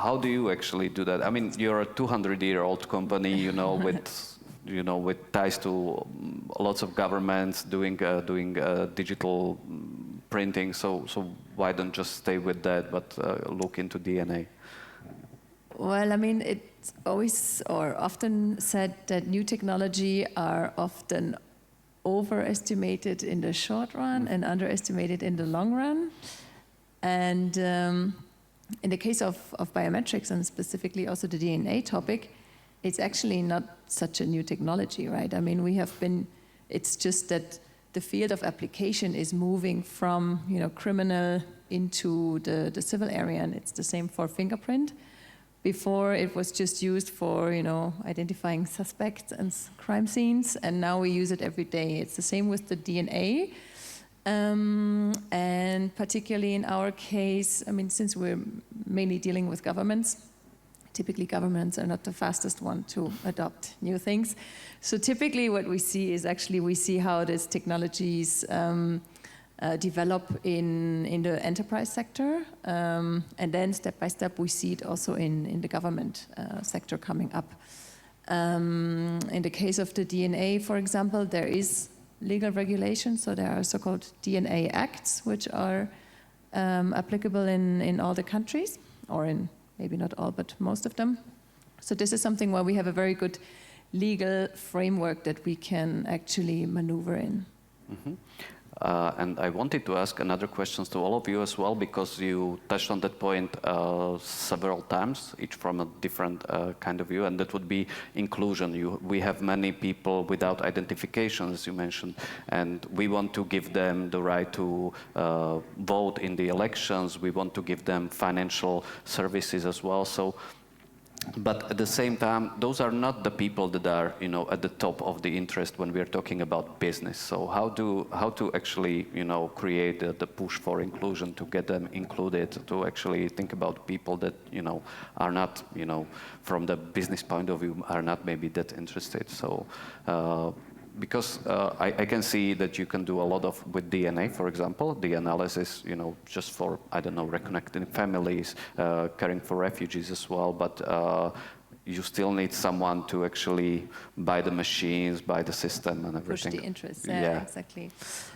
how do you actually do that? I mean, you're a 200-year-old company, you know, with ties to lots of governments doing digital printing. So why don't just stay with that, but look into DNA? Well, I mean, it's always or often said that new technology are often overestimated in the short run and underestimated in the long run. And in the case of biometrics, and specifically also the DNA topic, it's actually not such a new technology, right? I mean, it's just that the field of application is moving from, criminal into the civil area, and it's the same for fingerprint. Before, it was just used for, identifying suspects and crime scenes, and now we use it every day. It's the same with the DNA. And particularly in our case, I mean, since we're mainly dealing with governments, typically governments are not the fastest one to adopt new things. So typically what we see is actually we see how these technologies develop in the enterprise sector, and then step by step we see it also in the government sector coming up. In the case of the DNA, for example, there is legal regulation, so there are so-called DNA acts, which are applicable in all the countries, or in maybe not all, but most of them. So this is something where we have a very good legal framework that we can actually maneuver in. Mm-hmm. And I wanted to ask another questions to all of you as well, because you touched on that point several times, each from a different kind of view, and that would be inclusion. We have many people without identification, as you mentioned, and we want to give them the right to vote in the elections. We want to give them financial services as well. So, but at the same time, those are not the people that are, at the top of the interest when we are talking about business. So how to actually, create the push for inclusion to get them included, to actually think about people that, are not, from the business point of view, are not maybe that interested. So, because I can see that you can do a lot with DNA, for example, the analysis, just for, I don't know, reconnecting families, caring for refugees as well, but you still need someone to actually buy the machines, buy the system and everything. Push the interest, yeah, exactly.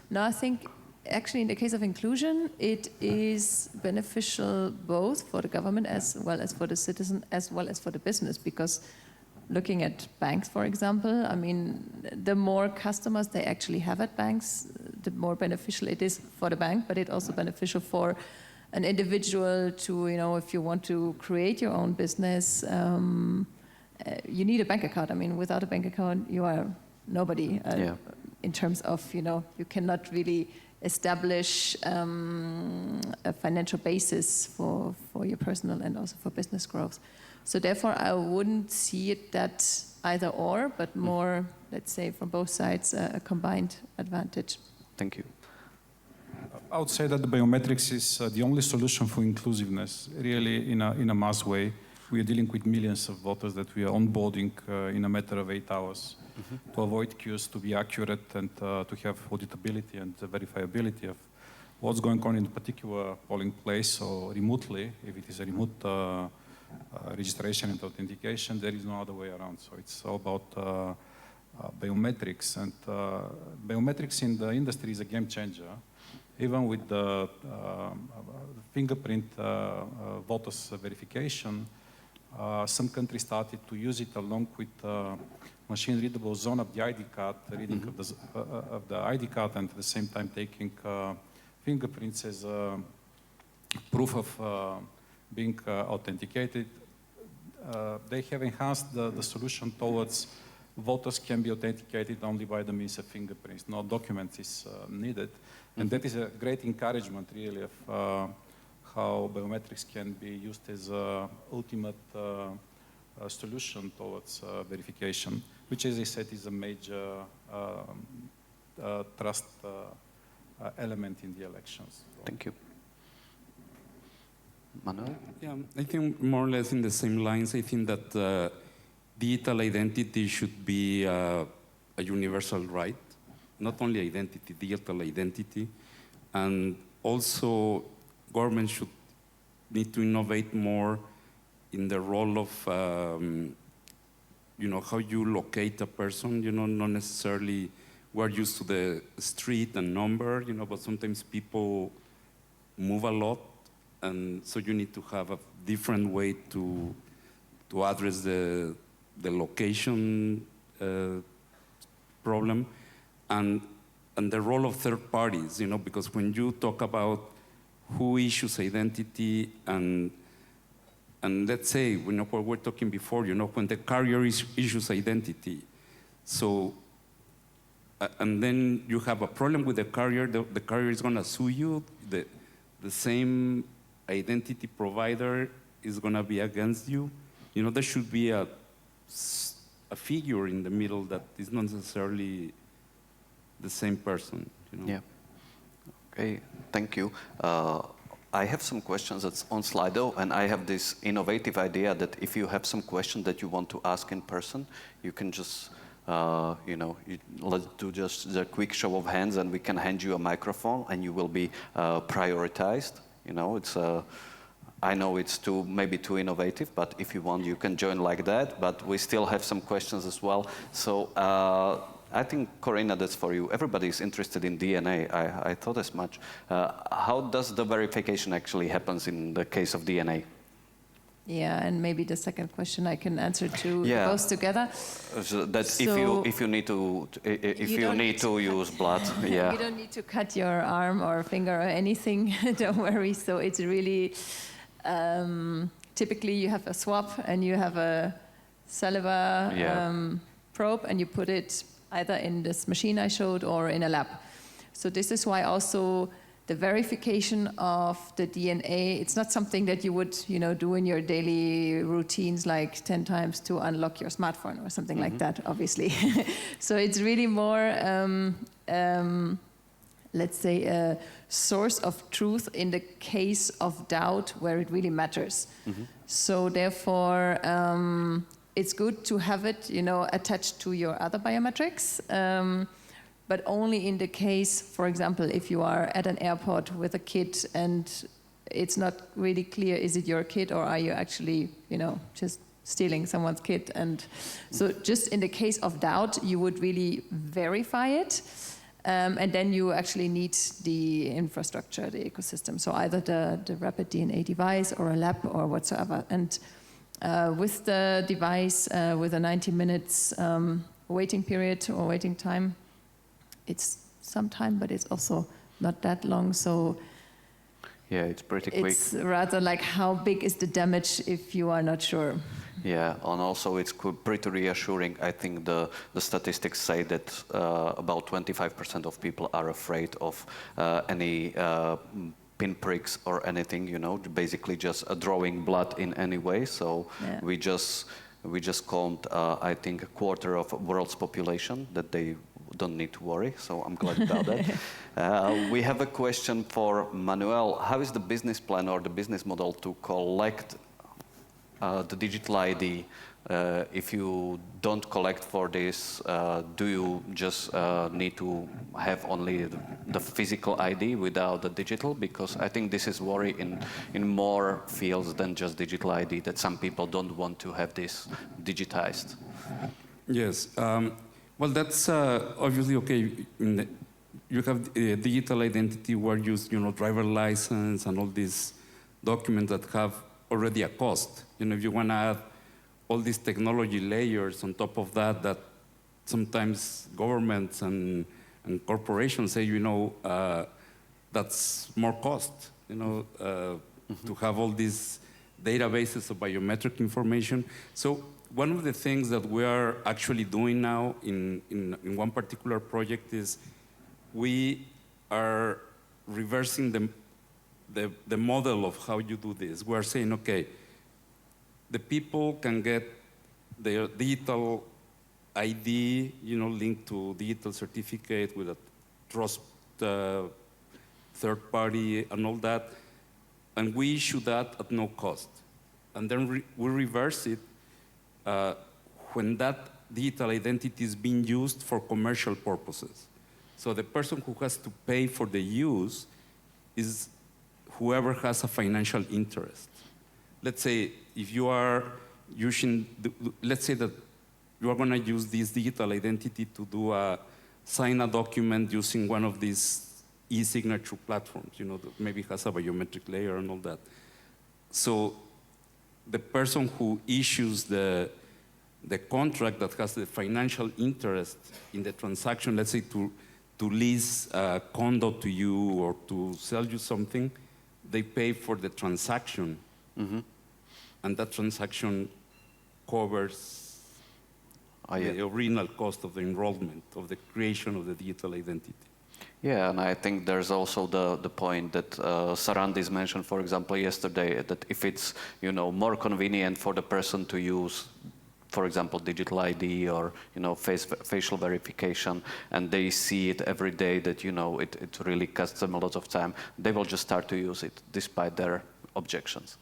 No, I think actually in the case of inclusion, it is beneficial both for the government as well as for the citizen, as well as for the business, because looking at banks, for example, I mean, the more customers they actually have at banks, the more beneficial it is for the bank, but it's also beneficial for an individual to, if you want to create your own business, you need a bank account. I mean, without a bank account, you are nobody in terms of, you cannot really establish a financial basis for your personal and also for business growth. So therefore, I wouldn't see it that either or, but more, let's say, from both sides, a combined advantage. Thank you. I would say that the biometrics is the only solution for inclusiveness, really in a mass way. We are dealing with millions of voters that we are onboarding in a matter of 8 hours to avoid queues, to be accurate, and to have auditability and verifiability of what's going on in a particular polling place or remotely, if it is a remote registration and authentication, there is no other way around. So it's all about biometrics, and biometrics in the industry is a game changer. Even with the fingerprint voters verification, some countries started to use it along with machine-readable zone of the ID card, reading of the ID card, and at the same time taking fingerprints as proof of being authenticated. they have enhanced the solution towards voters can be authenticated only by the means of fingerprints. No document is needed. And that is a great encouragement, really, of how biometrics can be used as an ultimate solution towards verification, which, as I said, is a major trust element in the elections. Thank you. Manuel? Yeah, I think more or less in the same lines. I think that digital identity should be a universal right, not only identity, digital identity, and also government should need to innovate more in the role of, how you locate a person, not necessarily we're used to the street and number, but sometimes people move a lot, and so you need to have a different way to address the location problem, and the role of third parties, because when you talk about who issues identity and let's say, what we're talking before, when the carrier issues identity, so, and then you have a problem with the carrier is going to sue you, the same identity provider is going to be against you. There should be a figure in the middle that is not necessarily the same person. Yeah. Okay, thank you. I have some questions that's on Slido, and I have this innovative idea that if you have some question that you want to ask in person, you can just, let's do just the quick show of hands, and we can hand you a microphone, and you will be prioritized. I know it's maybe too innovative, but if you want, you can join like that. But we still have some questions as well. So I think, Corinna, that's for you. Everybody is interested in DNA. I thought as much. How does the verification actually happens in the case of DNA? Yeah, and maybe the second question I can answer too, Yeah. both together. So that if you need to use blood, yeah. You don't need to cut your arm or finger or anything. Don't worry. So it's really typically you have a swab and you have a saliva probe, and you put it either in this machine I showed or in a lab. So this is why also the verification of the DNA, it's not something that you would do in your daily routines like 10 times to unlock your smartphone or something like that, obviously. So it's really more, let's say, a source of truth in the case of doubt where it really matters. So therefore, it's good to have it, attached to your other biometrics, but only in the case, for example, if you are at an airport with a kid and it's not really clear, is it your kid or are you actually, just stealing someone's kid? And so just in the case of doubt, you would really verify it. And then you actually need the infrastructure, the ecosystem. So either the rapid DNA device or a lab or whatsoever. And with the device, with a 90 minutes waiting period or waiting time, it's some time, but it's also not that long. So yeah, it's pretty quick. It's rather like how big is the damage if you are not sure. Yeah, and also it's pretty reassuring. I think the statistics say that about 25% of people are afraid of any pinpricks or anything, basically just drawing blood in any way. So yeah. we just calmed, I think, a quarter of world's population that they don't need to worry. So I'm glad about that. We have a question for Manuel. How is the business plan or the business model to collect the digital ID? If you don't collect for this, do you just need to have only the physical ID without the digital? Because I think this is worry in more fields than just digital ID, that some people don't want to have this digitized. Yes. Well, that's obviously okay. You have digital identity where you use, driver license and all these documents that have already a cost. If you want to add all these technology layers on top of that sometimes governments and corporations say, that's more cost, to have all these databases of biometric information. So one of the things that we are actually doing now in one particular project is we are reversing the model of how you do this. We're saying, okay, the people can get their digital ID, linked to digital certificate with a trust third party and all that, and we issue that at no cost. And then we reverse it when that digital identity is being used for commercial purposes. So the person who has to pay for the use is whoever has a financial interest. Let's say if you are using, let's say that you are going to use this digital identity to sign a document using one of these e-signature platforms, that maybe has a biometric layer and all that. So the person who issues the contract that has the financial interest in the transaction, let's say to lease a condo to you or to sell you something, they pay for the transaction. Mm-hmm. And that transaction covers the original cost of the enrollment, of the creation of the digital identity. Yeah, and I think there's also the point that Sarandis mentioned, for example, yesterday, that if it's more convenient for the person to use, for example, digital ID or facial verification, and they see it every day that it really costs them a lot of time, they will just start to use it despite their objections.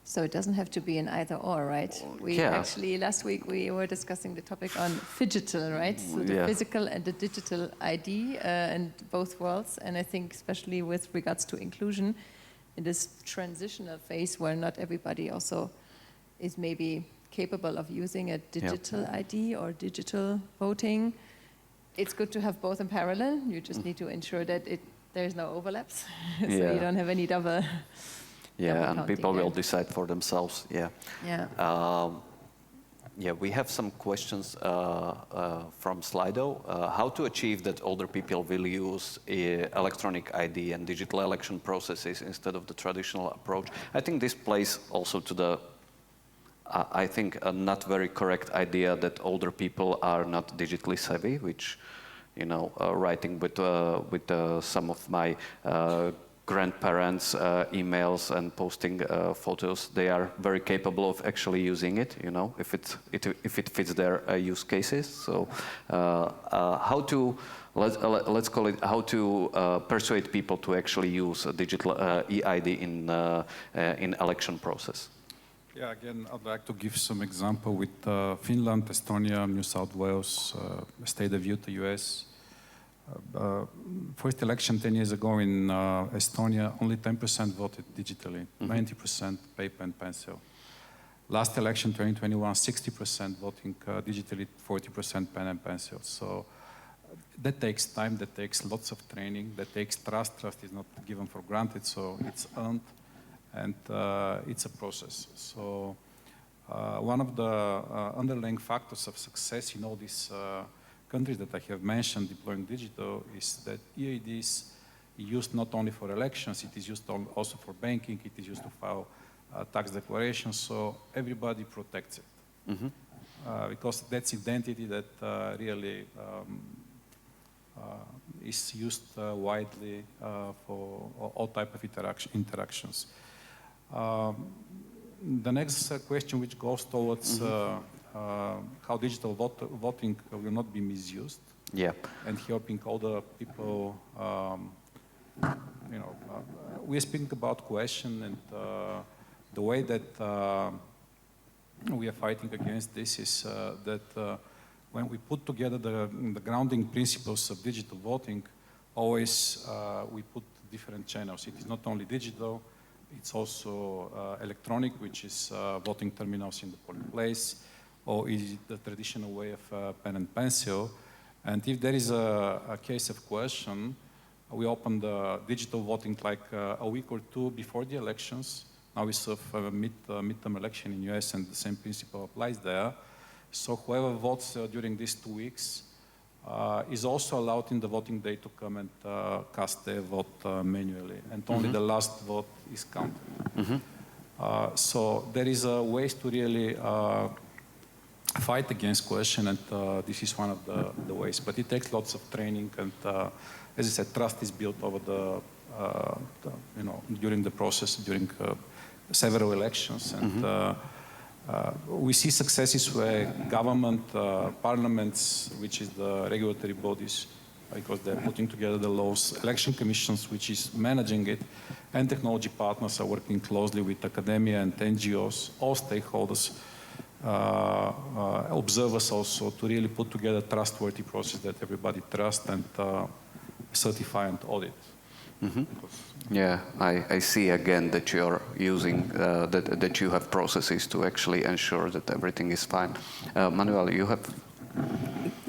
So it doesn't have to be an either or, right? Actually, last week we were discussing the topic on phygital, right? So the physical and the digital ID and both worlds. And I think especially with regards to inclusion in this transitional phase where not everybody also is maybe capable of using a digital ID or digital voting, it's good to have both in parallel. You just need to ensure that there's no overlaps, so you don't have any double. Yeah, and people will decide for themselves. Yeah. We have some questions from Slido. How to achieve that older people will use electronic ID and digital election processes instead of the traditional approach? I think this plays also to the, I think, a not very correct idea that older people are not digitally savvy, which, writing with some of my grandparents' emails and posting photos, they are very capable of actually using it, if it fits their use cases. So how to, let's call it, how to persuade people to actually use a digital eID in election process? Yeah, again, I'd like to give some example with Finland, Estonia, New South Wales, State of Utah, US. First election 10 years ago in Estonia, only 10% voted digitally, 90% paper and pencil. Last election, 2021, 60% voting digitally, 40% pen and pencil. So that takes time, that takes lots of training, that takes trust. Trust is not given for granted, so it's earned, and it's a process. So one of the underlying factors of success in all these countries that I have mentioned deploying digital is that eID is used not only for elections, it is used also for banking, it is used to file tax declarations, so everybody protects it. Mm-hmm. Because that's identity that really is used widely for all type of interactions. The next question, which goes towards how digital voting will not be misused, and helping all the people. We are speaking about coercion, and the way that we are fighting against this is that when we put together the grounding principles of digital voting, always we put different channels. It is not only digital, it's also electronic, which is voting terminals in the polling place, or is it the traditional way of pen and pencil. And if there is a case of coercion, we open the digital voting like a week or two before the elections. Now we serve a midterm election in US, and the same principle applies there. So whoever votes during these 2 weeks is also allowed in the voting day to come and cast their vote manually, and only the last vote is counted. So there is a ways to really fight against coercion, and this is one of the ways. But it takes lots of training, and as I said, trust is built over during the process, during several elections, and we see successes where government, parliaments, which is the regulatory bodies, because they're putting together the laws, election commissions, which is managing it, and technology partners are working closely with academia and NGOs, all stakeholders, observers also, to really put together trustworthy process that everybody trusts and certify and audit. Yeah, I see again that you're using, that you have processes to actually ensure that everything is fine. Manuel, you have...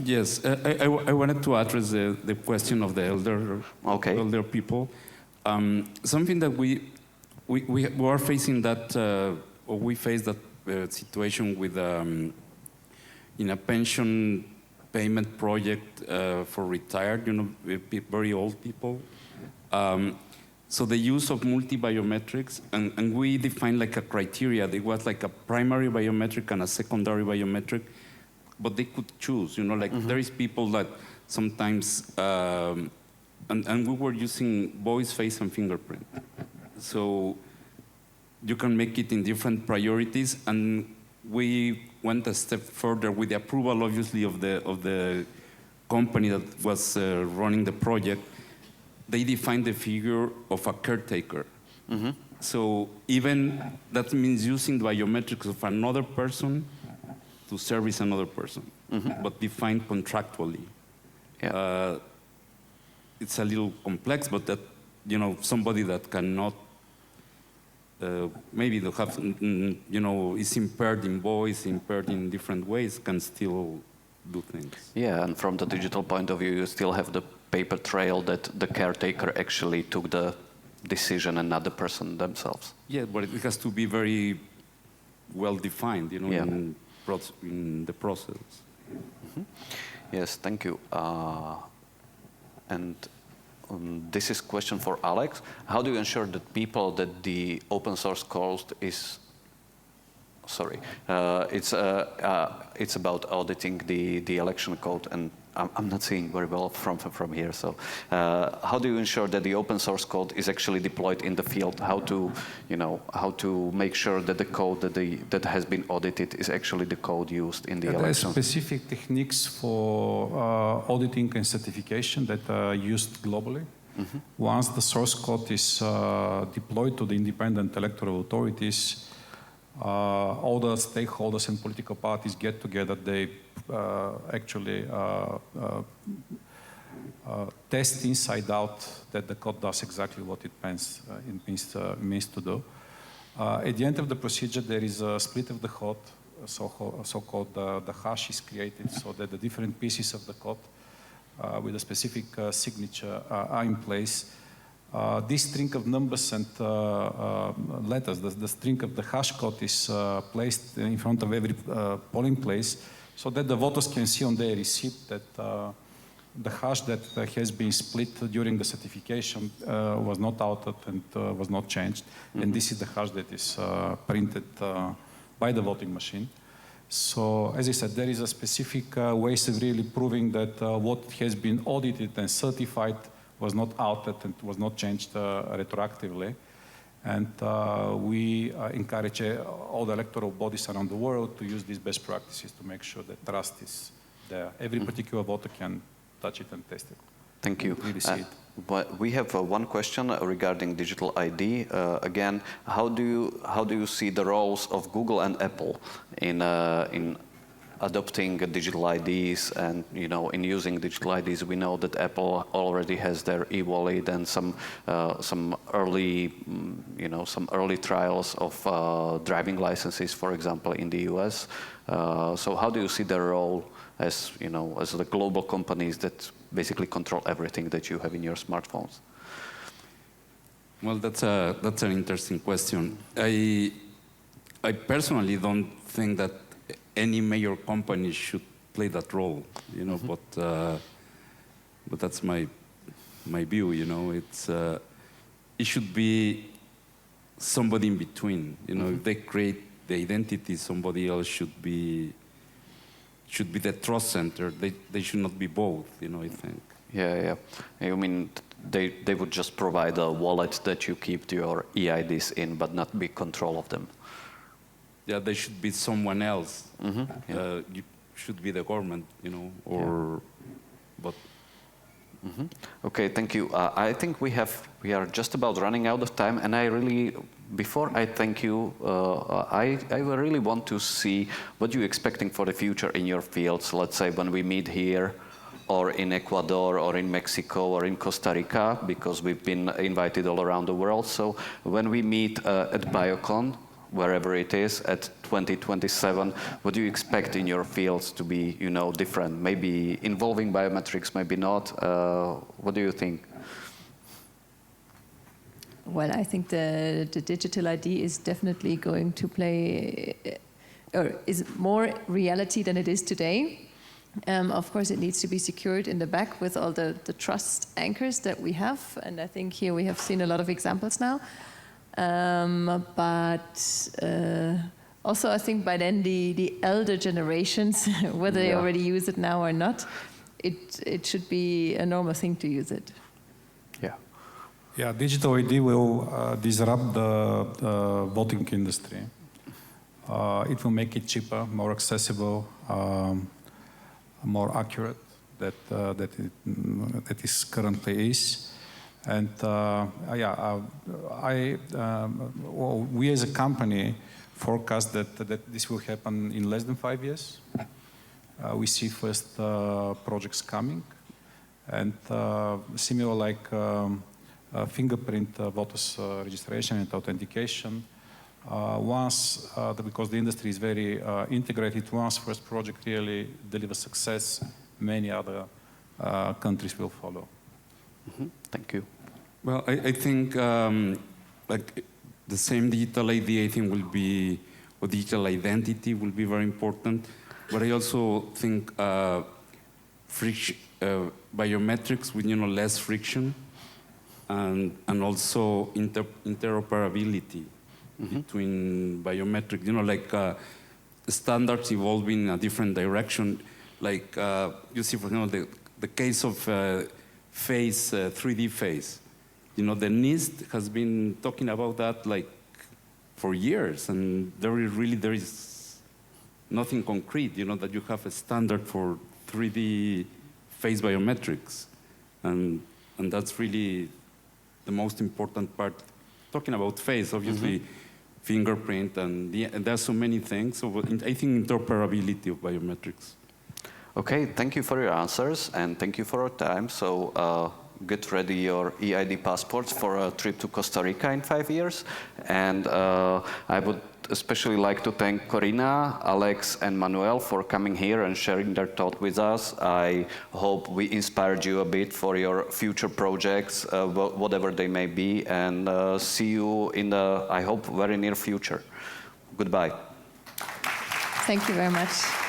Yes, I wanted to address the question of the elder people. Something that we are facing that, or we face that situation with in a pension payment project for retired, very old people. So the use of multi-biometrics, and we defined like a criteria. There was like a primary biometric and a secondary biometric, but they could choose, there is people that sometimes, and we were using voice, face, and fingerprint. So you can make it in different priorities, and we went a step further with the approval, obviously, of the company that was running the project. They defined the figure of a caretaker. So even that means using the biometrics of another person to service another person, but defined contractually. Yeah. It's a little complex, but that, somebody that cannot, maybe they have, is impaired in voice, impaired in different ways, can still do things. Yeah, and from the digital point of view, you still have the paper trail that the caretaker actually took the decision and not the person themselves. Yeah, but it has to be very well defined, in the process. Yes, thank you. And this is a question for Alex. How do you ensure that the open source code is, it's about auditing the election code, and I'm not seeing very well from here. So how do you ensure that the open source code is actually deployed in the field? How to make sure that the code that has been audited is actually the code used in the election? There are specific techniques for auditing and certification that are used globally. Once the source code is deployed to the independent electoral authorities, all the stakeholders and political parties get together. They actually test inside out that the code does exactly what it means to do. At the end of the procedure, there is a split of the code, so-called the hash is created, so that the different pieces of the code with a specific signature are in place. This string of numbers and letters, the string of the hash code is placed in front of every polling place, so that the voters can see on their receipt that the hash that has been split during the certification was not altered and was not changed. And this is the hash that is printed by the voting machine. So, as I said, there is a specific ways of really proving that what has been audited and certified was not altered and was not changed retroactively. And we encourage all the electoral bodies around the world to use these best practices to make sure that trust is there. Every particular voter can touch it and test it. Thank you. Really see it. But we have one question regarding digital ID. Again, how do you see the roles of Google and Apple in adopting digital IDs and in using digital IDs? We know that Apple already has their e-wallet and some early trials of driving licenses, for example, in the US. So how do you see their role as the global companies that basically control everything that you have in your smartphones? Well, that's an interesting question. I personally don't think that any major company should play that role, but that's my view. It should be somebody in between. You know, if they create the identity, somebody else should be the trust center. They should not be both, you know, I think. Yeah. You mean they would just provide a wallet that you keep your EIDs in, but not be control of them? Yeah, they should be someone else. Yeah. You should be the government, you know, or but. Okay, thank you. I think we are just about running out of time, and I really, before I thank you, I really want to see what you're expecting for the future in your fields. Let's say when we meet here, or in Ecuador, or in Mexico, or in Costa Rica, because we've been invited all around the world. So when we meet at BioCon, wherever it is, at 2027, what do you expect in your fields to be, you know, different? Maybe involving biometrics, maybe not. What do you think? Well, I think the digital ID is definitely going to play, or is more reality than it is today. Of course, it needs to be secured in the back with all the trust anchors that we have, and I think here we have seen a lot of examples now. Also, I think by then the elder generations, whether they already use it now or not, it should be a normal thing to use it. Yeah, digital ID will disrupt the voting industry. It will make it cheaper, more accessible, more accurate that it currently is. And we as a company forecast that this will happen in less than 5 years. We see first projects coming, and similar like fingerprint voters registration and authentication. Because the industry is very integrated, once first project really delivers success, many other countries will follow. Thank you. Well, I think like the same digital ID, I think will be, or digital identity will be very important. But I also think biometrics with, you know, less friction, and also interoperability between biometric, you know, like standards evolving in a different direction. Like you see, for example, the case of face, 3D face. You know, the NIST has been talking about that like for years, and there is nothing concrete, you know, that you have a standard for 3D face biometrics. And that's really the most important part. Talking about face, obviously, fingerprint, and there are so many things. So I think interoperability of biometrics. Okay, thank you for your answers, and thank you for your time. So get ready your EID passports for a trip to Costa Rica in 5 years. And I would especially like to thank Corinna, Alex, and Manuel for coming here and sharing their thought with us. I hope we inspired you a bit for your future projects, whatever they may be, and see you in the, I hope, very near future. Goodbye. Thank you very much.